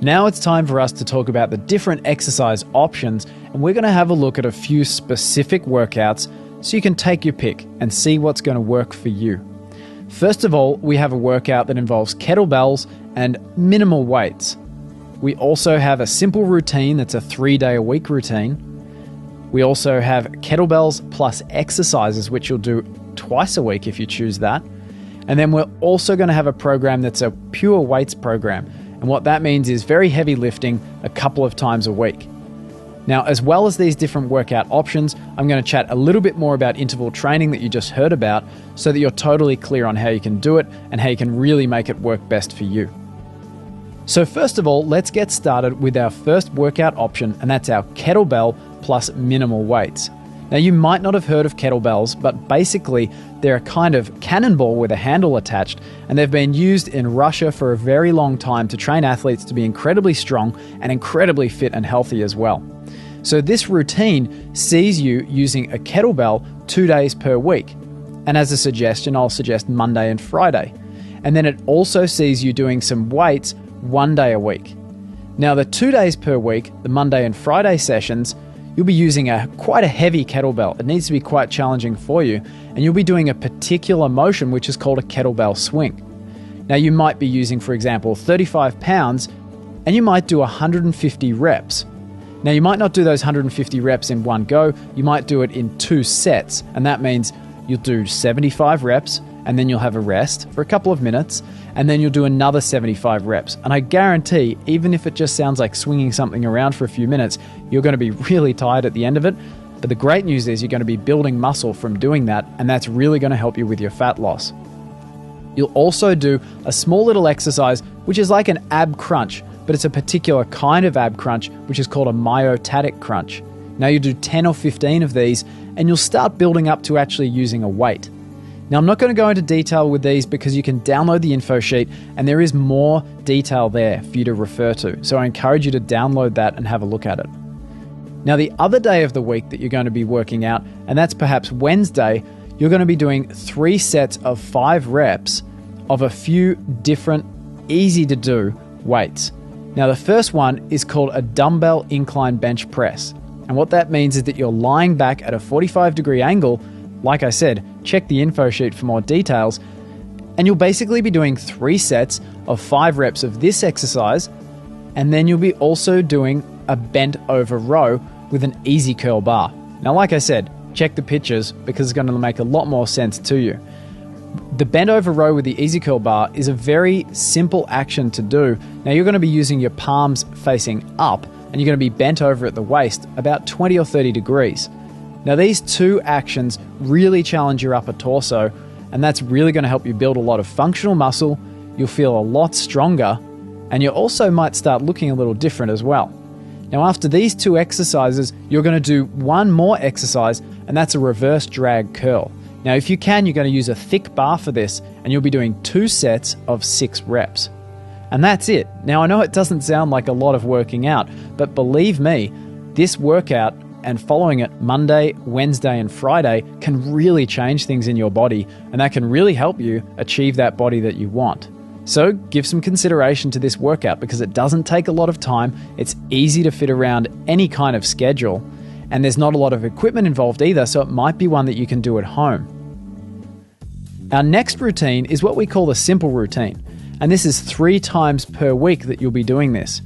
Now it's time for us to talk about the different exercise options, and we're going to have a look at a few specific workouts so you can take your pick and see what's going to work for you. First of all, we have a workout that involves kettlebells and minimal weights. We also have a simple routine that's a 3-day-a-week routine. We also have kettlebells plus exercises, which you'll do twice a week if you choose that. And then we're also going to have a program that's a pure weights program. And what that means is very heavy lifting a couple of times a week. Now, as well as these different workout options, I'm going to chat a little bit more about interval training that you just heard about so that you're totally clear on how you can do it and how you can really make it work best for you. So first of all, let's get started with our first workout option, and that's our kettlebell plus minimal weights. Now, you might not have heard of kettlebells, but basically they're a kind of cannonball with a handle attached, and they've been used in Russia for a very long time to train athletes to be incredibly strong and incredibly fit and healthy as well. So this routine sees you using a kettlebell 2 days per week. And as a suggestion, I'll suggest Monday and Friday. And then it also sees you doing some weights 1 day a week. Now, the 2 days per week, the Monday and Friday sessions, you'll be using quite a heavy kettlebell. It needs to be quite challenging for you, and you'll be doing a particular motion which is called a kettlebell swing. Now, you might be using, for example, 35 pounds, and you might do 150 reps. Now, you might not do those 150 reps in one go. You might do it in 2 sets, and that means you'll do 75 reps, and then you'll have a rest for a couple of minutes, and then you'll do another 75 reps. And I guarantee, even if it just sounds like swinging something around for a few minutes, you're going to be really tired at the end of it. But the great news is you're going to be building muscle from doing that, and that's really going to help you with your fat loss. You'll also do a small little exercise, which is like an ab crunch, but it's a particular kind of ab crunch, which is called a myotatic crunch. Now, you do 10 or 15 of these, and you'll start building up to actually using a weight. Now, I'm not going to go into detail with these because you can download the info sheet and there is more detail there for you to refer to. So I encourage you to download that and have a look at it. Now, the other day of the week that you're going to be working out, and that's perhaps Wednesday, you're going to be doing 3 sets of 5 reps of a few different, easy to do weights. Now, the first one is called a dumbbell incline bench press. And what that means is that you're lying back at a 45-degree angle. Like I said, check the info sheet for more details. And you'll basically be doing 3 sets of 5 reps of this exercise. And then you'll be also doing a bent over row with an easy curl bar. Now, like I said, check the pictures because it's going to make a lot more sense to you. The bent over row with the easy curl bar is a very simple action to do. Now, you're going to be using your palms facing up and you're going to be bent over at the waist about 20 or 30 degrees. Now, these 2 actions really challenge your upper torso, and that's really going to help you build a lot of functional muscle. You'll feel a lot stronger, and you also might start looking a little different as well. Now, after these 2 exercises, you're going to do one more exercise, and that's a reverse drag curl. Now, if you can, you're going to use a thick bar for this, and you'll be doing 2 sets of 6 reps. And that's it. Now, I know it doesn't sound like a lot of working out, but believe me, this workout and following it Monday, Wednesday, and Friday can really change things in your body, and that can really help you achieve that body that you want. So give some consideration to this workout because it doesn't take a lot of time, it's easy to fit around any kind of schedule, and there's not a lot of equipment involved either, so it might be one that you can do at home. Our next routine is what we call the simple routine, and this is 3 times per week that you'll be doing this.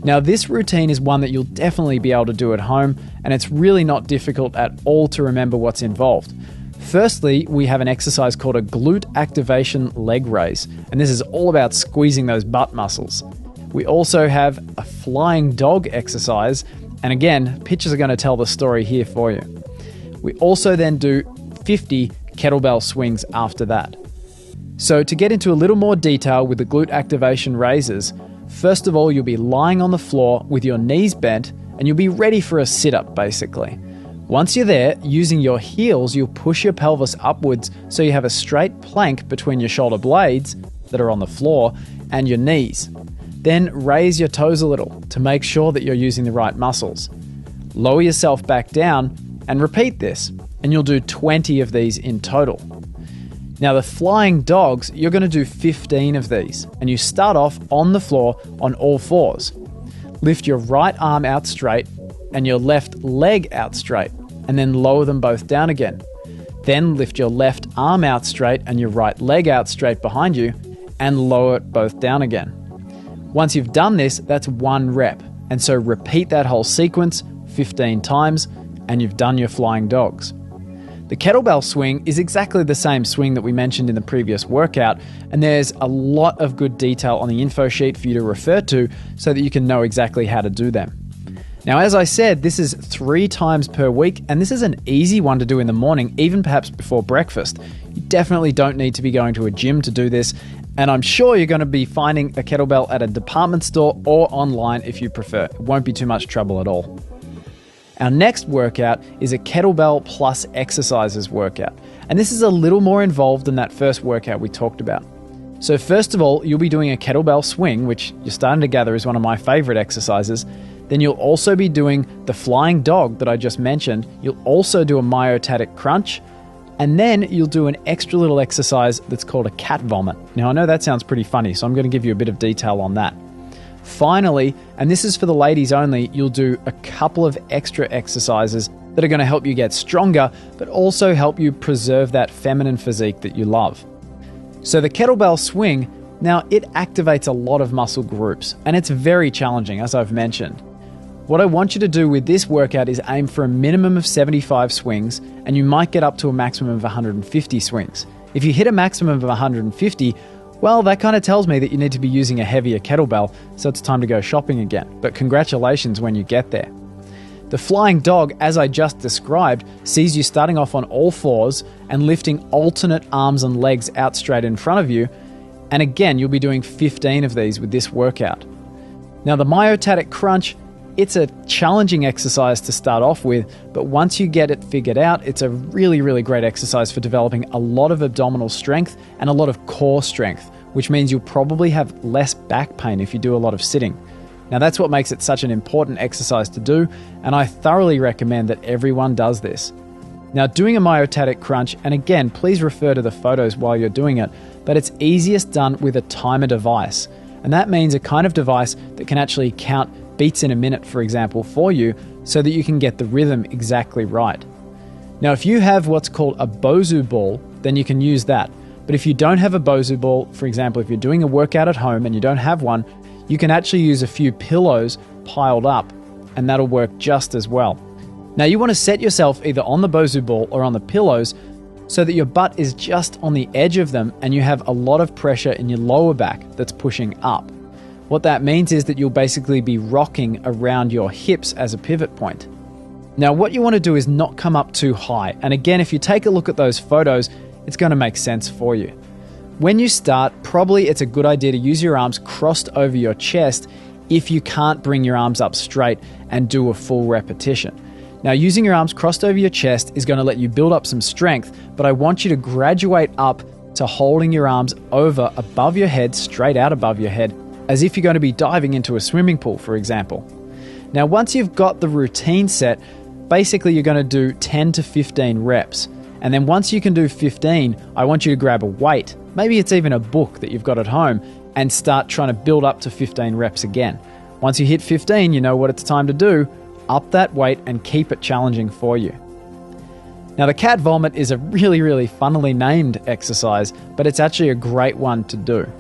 Now, this routine is one that you'll definitely be able to do at home, and it's really not difficult at all to remember what's involved. Firstly, we have an exercise called a glute activation leg raise, and this is all about squeezing those butt muscles. We also have a flying dog exercise, and again, pictures are going to tell the story here for you. We also then do 50 kettlebell swings after that. So to get into a little more detail with the glute activation raises, first of all, you'll be lying on the floor with your knees bent and you'll be ready for a sit-up basically. Once you're there, using your heels, you'll push your pelvis upwards so you have a straight plank between your shoulder blades that are on the floor and your knees. Then raise your toes a little to make sure that you're using the right muscles. Lower yourself back down and repeat this, and you'll do 20 of these in total. Now the flying dogs, you're going to do 15 of these, and you start off on the floor on all fours. Lift your right arm out straight and your left leg out straight, and then lower them both down again. Then lift your left arm out straight and your right leg out straight behind you, and lower it both down again. Once you've done this, that's 1 rep, and so repeat that whole sequence 15 times, and you've done your flying dogs. The kettlebell swing is exactly the same swing that we mentioned in the previous workout, and there's a lot of good detail on the info sheet for you to refer to so that you can know exactly how to do them. Now, as I said, this is 3 times per week, and this is an easy one to do in the morning, even perhaps before breakfast. You definitely don't need to be going to a gym to do this, and I'm sure you're going to be finding a kettlebell at a department store or online if you prefer. It won't be too much trouble at all. Our next workout is a kettlebell plus exercises workout, and this is a little more involved than that first workout we talked about. So first of all, you'll be doing a kettlebell swing, which you're starting to gather is one of my favorite exercises. Then you'll also be doing the flying dog that I just mentioned. You'll also do a myotatic crunch, and then you'll do an extra little exercise that's called a cat vomit. Now I know that sounds pretty funny, so I'm going to give you a bit of detail on that. Finally, and this is for the ladies only, you'll do a couple of extra exercises that are going to help you get stronger, but also help you preserve that feminine physique that you love. So the kettlebell swing, now it activates a lot of muscle groups, and it's very challenging, as I've mentioned. What I want you to do with this workout is aim for a minimum of 75 swings, and you might get up to a maximum of 150 swings. If you hit a maximum of 150, well, that kind of tells me that you need to be using a heavier kettlebell, so it's time to go shopping again. But congratulations when you get there. The flying dog, as I just described, sees you starting off on all fours and lifting alternate arms and legs out straight in front of you. And again, you'll be doing 15 of these with this workout. Now the myotatic crunch, it's a challenging exercise to start off with, but once you get it figured out, it's a really, really great exercise for developing a lot of abdominal strength and a lot of core strength, which means you'll probably have less back pain if you do a lot of sitting. Now that's what makes it such an important exercise to do, and I thoroughly recommend that everyone does this. Now doing a myotatic crunch, and again, please refer to the photos while you're doing it, but it's easiest done with a timer device. And that means a kind of device that can actually count beats in a minute, for example, for you, so that you can get the rhythm exactly right. Now, if you have what's called a Bosu ball, then you can use that. But if you don't have a Bosu ball, for example, if you're doing a workout at home and you don't have one, you can actually use a few pillows piled up, and that'll work just as well. Now, you want to set yourself either on the Bosu ball or on the pillows so that your butt is just on the edge of them and you have a lot of pressure in your lower back that's pushing up. What that means is that you'll basically be rocking around your hips as a pivot point. Now, what you want to do is not come up too high. And again, if you take a look at those photos, it's going to make sense for you. When you start, probably it's a good idea to use your arms crossed over your chest if you can't bring your arms up straight and do a full repetition. Now, using your arms crossed over your chest is going to let you build up some strength, but I want you to graduate up to holding your arms over above your head, straight out above your head, as if you're going to be diving into a swimming pool, for example. Now, once you've got the routine set, basically you're going to do 10 to 15 reps. And then once you can do 15, I want you to grab a weight. Maybe it's even a book that you've got at home and start trying to build up to 15 reps again. Once you hit 15, you know what it's time to do. Up that weight and keep it challenging for you. Now, the cat vomit is a really, really funnily named exercise, but it's actually a great one to do.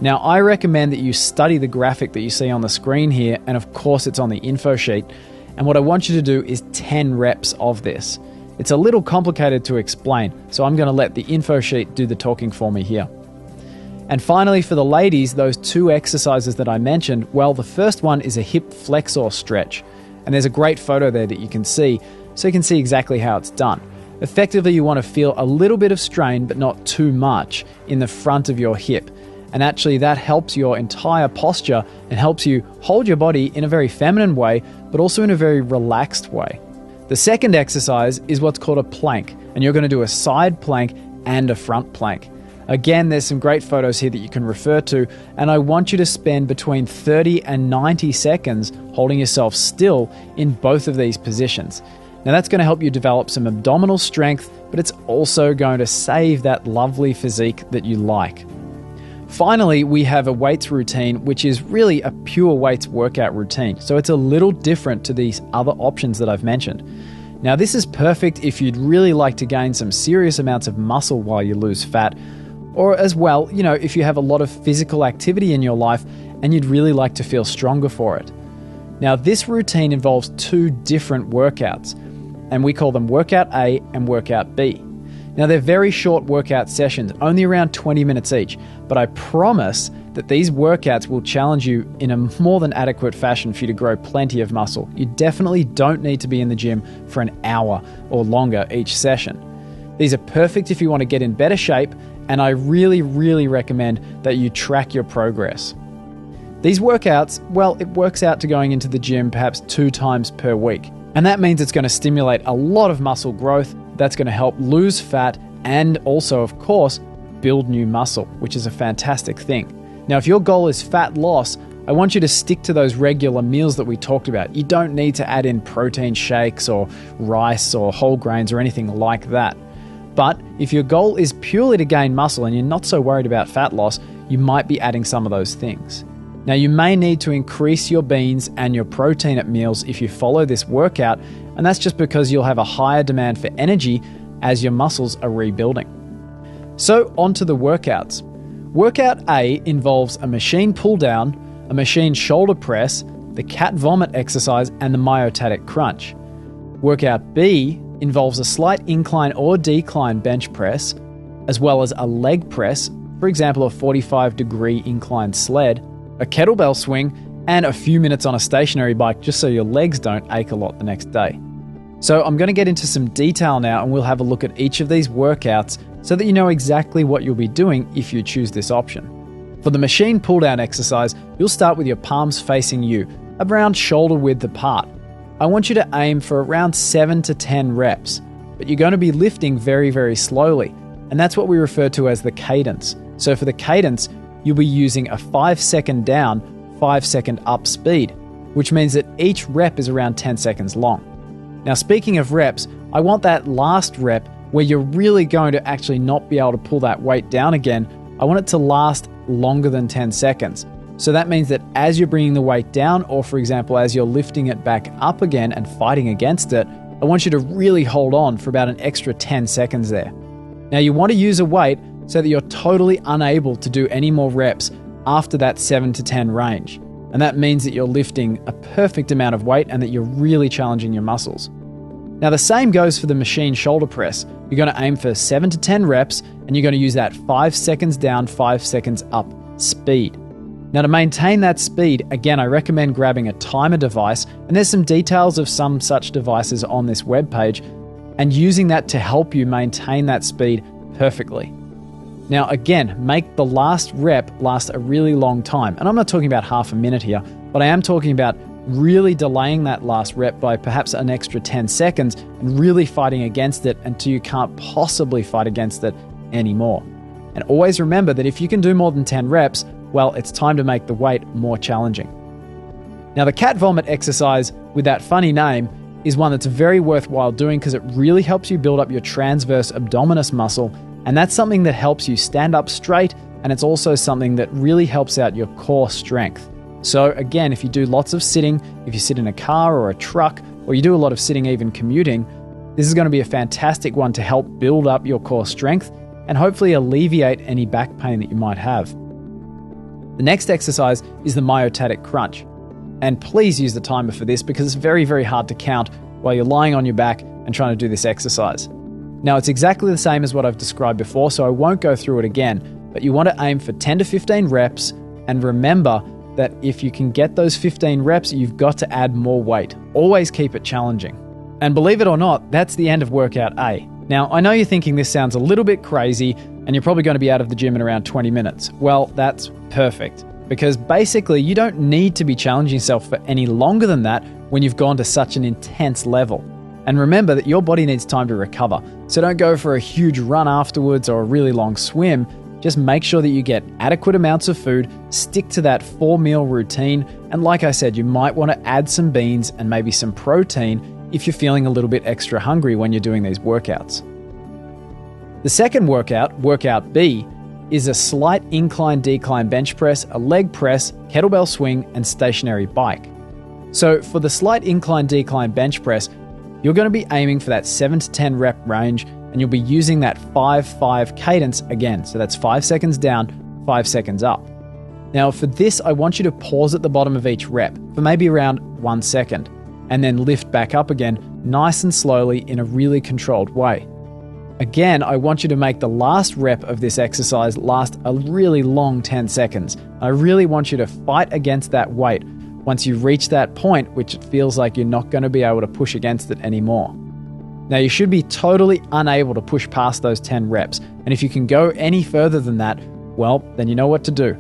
Now, I recommend that you study the graphic that you see on the screen here, and of course it's on the info sheet. And what I want you to do is 10 reps of this. It's a little complicated to explain, so I'm going to let the info sheet do the talking for me here. And finally, for the ladies, those 2 exercises that I mentioned, well, the first one is a hip flexor stretch. And there's a great photo there that you can see, so you can see exactly how it's done. Effectively, you want to feel a little bit of strain, but not too much, in the front of your hip. And actually that helps your entire posture and helps you hold your body in a very feminine way, but also in a very relaxed way. The second exercise is what's called a plank, and you're going to do a side plank and a front plank. Again, there's some great photos here that you can refer to, and I want you to spend between 30 and 90 seconds holding yourself still in both of these positions. Now that's going to help you develop some abdominal strength, but it's also going to save that lovely physique that you like. Finally, we have a weights routine, which is really a pure weights workout routine. So it's a little different to these other options that I've mentioned. Now, this is perfect if you'd really like to gain some serious amounts of muscle while you lose fat, or as well, if you have a lot of physical activity in your life and you'd really like to feel stronger for it. Now, this routine involves two different workouts, and we call them Workout A and Workout B. Now, they're very short workout sessions, only around 20 minutes each, but I promise that these workouts will challenge you in a more than adequate fashion for you to grow plenty of muscle. You definitely don't need to be in the gym for an hour or longer each session. These are perfect if you want to get in better shape, and I really, really recommend that you track your progress. These workouts, well, it works out to going into the gym perhaps 2 times per week. And that means it's going to stimulate a lot of muscle growth. That's going to help lose fat and also, of course, build new muscle, which is a fantastic thing. Now, if your goal is fat loss, I want you to stick to those regular meals that we talked about. You don't need to add in protein shakes or rice or whole grains or anything like that. But if your goal is purely to gain muscle and you're not so worried about fat loss, you might be adding some of those things. Now, you may need to increase your beans and your protein at meals if you follow this workout, and that's just because you'll have a higher demand for energy as your muscles are rebuilding. So, on to the workouts. Workout A involves a machine pull down, a machine shoulder press, the cat vomit exercise, and the myotatic crunch. Workout B involves a slight incline or decline bench press, as well as a leg press, for example, a 45-degree incline sled, a kettlebell swing, and a few minutes on a stationary bike just so your legs don't ache a lot the next day. So I'm going to get into some detail now, and we'll have a look at each of these workouts so that you know exactly what you'll be doing if you choose this option. For the machine pull-down exercise, you'll start with your palms facing you, around shoulder width apart. I want you to aim for around 7 to 10 reps, but you're going to be lifting very, very slowly, and that's what we refer to as the cadence. So for the cadence, you'll be using a 5-second down, 5-second up speed, which means that each rep is around 10 seconds long. Now, speaking of reps, I want that last rep where you're really going to actually not be able to pull that weight down again. I want it to last longer than 10 seconds. So that means that as you're bringing the weight down, or for example, as you're lifting it back up again and fighting against it, I want you to really hold on for about an extra 10 seconds there. Now, you want to use a weight so that you're totally unable to do any more reps after that 7 to 10 range. And that means that you're lifting a perfect amount of weight and that you're really challenging your muscles. Now, the same goes for the machine shoulder press. You're going to aim for 7 to 10 reps, and you're going to use that 5 seconds down, 5 seconds up speed. Now, to maintain that speed, again, I recommend grabbing a timer device, and there's some details of some such devices on this webpage, and using that to help you maintain that speed perfectly. Now, again, make the last rep last a really long time. And I'm not talking about half a minute here, but I am talking about really delaying that last rep by perhaps an extra 10 seconds and really fighting against it until you can't possibly fight against it anymore. And always remember that if you can do more than 10 reps, well, it's time to make the weight more challenging. Now, the cat vomit exercise with that funny name is one that's very worthwhile doing because it really helps you build up your transverse abdominis muscle. And that's something that helps you stand up straight, and it's also something that really helps out your core strength. So again, if you do lots of sitting, if you sit in a car or a truck, or you do a lot of sitting even commuting, this is going to be a fantastic one to help build up your core strength and hopefully alleviate any back pain that you might have. The next exercise is the myotatic crunch. And please use the timer for this because it's very, very hard to count while you're lying on your back and trying to do this exercise. Now, it's exactly the same as what I've described before, so I won't go through it again, but you want to aim for 10 to 15 reps, and remember that if you can get those 15 reps, you've got to add more weight. Always keep it challenging. And believe it or not, that's the end of workout A. Now, I know you're thinking this sounds a little bit crazy, and you're probably going to be out of the gym in around 20 minutes. Well, that's perfect, because basically you don't need to be challenging yourself for any longer than that when you've gone to such an intense level. And remember that your body needs time to recover. So don't go for a huge run afterwards or a really long swim. Just make sure that you get adequate amounts of food, stick to that 4-meal routine, and like I said, you might want to add some beans and maybe some protein if you're feeling a little bit extra hungry when you're doing these workouts. The second workout, workout B, is a slight incline-decline bench press, a leg press, kettlebell swing, and stationary bike. So for the slight incline-decline bench press, you're going to be aiming for that 7 to 10 rep range, and you'll be using that 5-5 cadence again. So that's 5 seconds down, 5 seconds up. Now for this, I want you to pause at the bottom of each rep for maybe around 1 second, and then lift back up again nice and slowly in a really controlled way. Again, I want you to make the last rep of this exercise last a really long 10 seconds. I really want you to fight against that weight once you reach that point, which it feels like you're not going to be able to push against it anymore. Now, you should be totally unable to push past those 10 reps. And if you can go any further than that, well, then you know what to do.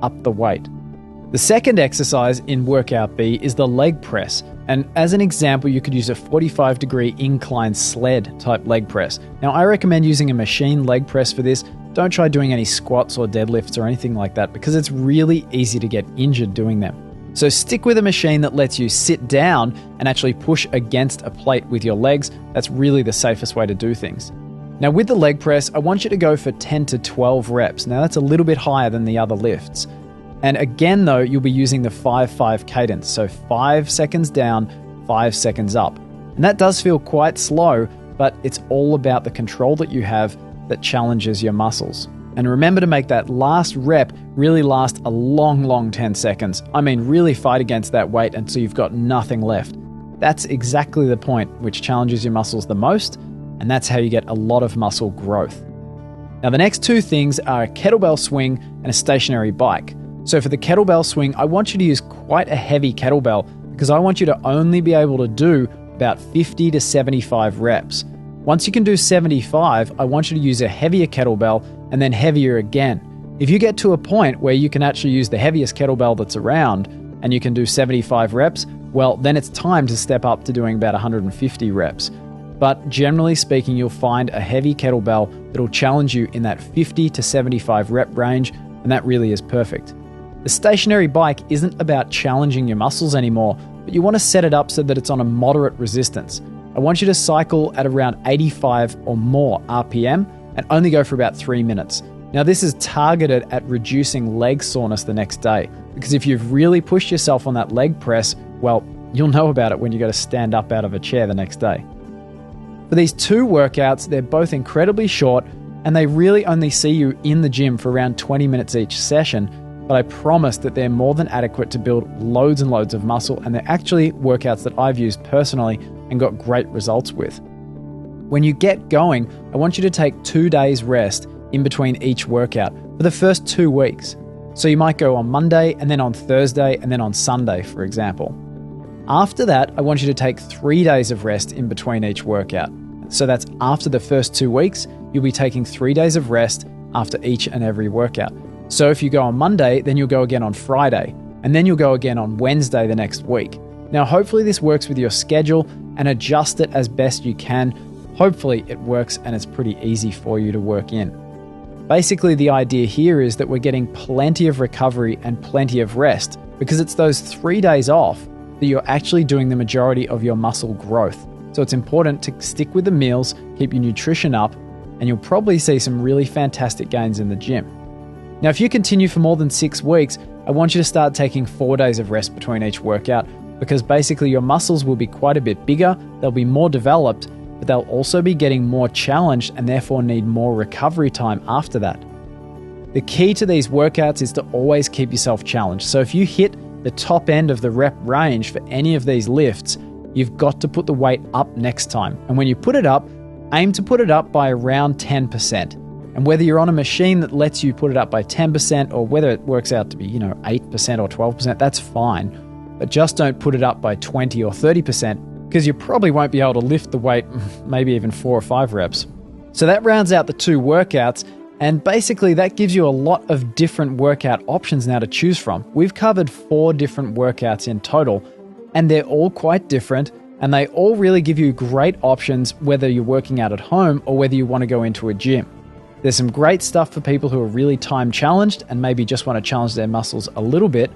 Up the weight. The second exercise in workout B is the leg press. And as an example, you could use a 45-degree incline sled type leg press. Now, I recommend using a machine leg press for this. Don't try doing any squats or deadlifts or anything like that because it's really easy to get injured doing them. So stick with a machine that lets you sit down and actually push against a plate with your legs. That's really the safest way to do things. Now with the leg press, I want you to go for 10 to 12 reps. Now that's a little bit higher than the other lifts. And again though, you'll be using the 5-5 cadence. So 5 seconds down, 5 seconds up. And that does feel quite slow, but it's all about the control that you have that challenges your muscles. And remember to make that last rep really last a long 10 seconds. I mean, really fight against that weight until you've got nothing left. That's exactly the point which challenges your muscles the most, and that's how you get a lot of muscle growth. Now, the next two things are a kettlebell swing and a stationary bike. So for the kettlebell swing, I want you to use quite a heavy kettlebell because I want you to only be able to do about 50 to 75 reps. Once you can do 75, I want you to use a heavier kettlebell and then heavier again. If you get to a point where you can actually use the heaviest kettlebell that's around and you can do 75 reps, well, then it's time to step up to doing about 150 reps. But generally speaking, you'll find a heavy kettlebell that'll challenge you in that 50 to 75 rep range, and that really is perfect. The stationary bike isn't about challenging your muscles anymore, but you want to set it up so that it's on a moderate resistance. I want you to cycle at around 85 or more RPM and only go for about 3 minutes. Now this is targeted at reducing leg soreness the next day, because if you've really pushed yourself on that leg press, well, you'll know about it when you got to stand up out of a chair the next day. For these two workouts, they're both incredibly short and they really only see you in the gym for around 20 minutes each session, but I promise that they're more than adequate to build loads and loads of muscle, and they're actually workouts that I've used personally and got great results with. When you get going, I want you to take 2 days rest in between each workout for the first 2 weeks. So you might go on Monday and then on Thursday and then on Sunday, for example. After that, I want you to take 3 days of rest in between each workout. So that's after the first 2 weeks, you'll be taking 3 days of rest after each and every workout. So if you go on Monday, then you'll go again on Friday, and then you'll go again on Wednesday the next week. Now, hopefully this works with your schedule and adjust it as best you can. Hopefully it works and it's pretty easy for you to work in. Basically, the idea here is that we're getting plenty of recovery and plenty of rest because it's those 3 days off that you're actually doing the majority of your muscle growth. So it's important to stick with the meals, keep your nutrition up, and you'll probably see some really fantastic gains in the gym. Now, if you continue for more than 6 weeks, I want you to start taking 4 days of rest between each workout because basically your muscles will be quite a bit bigger, they'll be more developed, but they'll also be getting more challenged and therefore need more recovery time after that. The key to these workouts is to always keep yourself challenged. So if you hit the top end of the rep range for any of these lifts, you've got to put the weight up next time. And when you put it up, aim to put it up by around 10%. And whether you're on a machine that lets you put it up by 10% or whether it works out to be, 8% or 12%, that's fine. But just don't put it up by 20 or 30% because you probably won't be able to lift the weight maybe even 4 or 5 reps. So that rounds out the 2 workouts, and basically that gives you a lot of different workout options now to choose from. We've covered 4 different workouts in total, and they're all quite different, and they all really give you great options whether you're working out at home or whether you want to go into a gym. There's some great stuff for people who are really time challenged and maybe just want to challenge their muscles a little bit,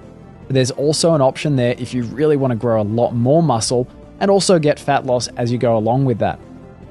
but there's also an option there if you really want to grow a lot more muscle and also get fat loss as you go along with that.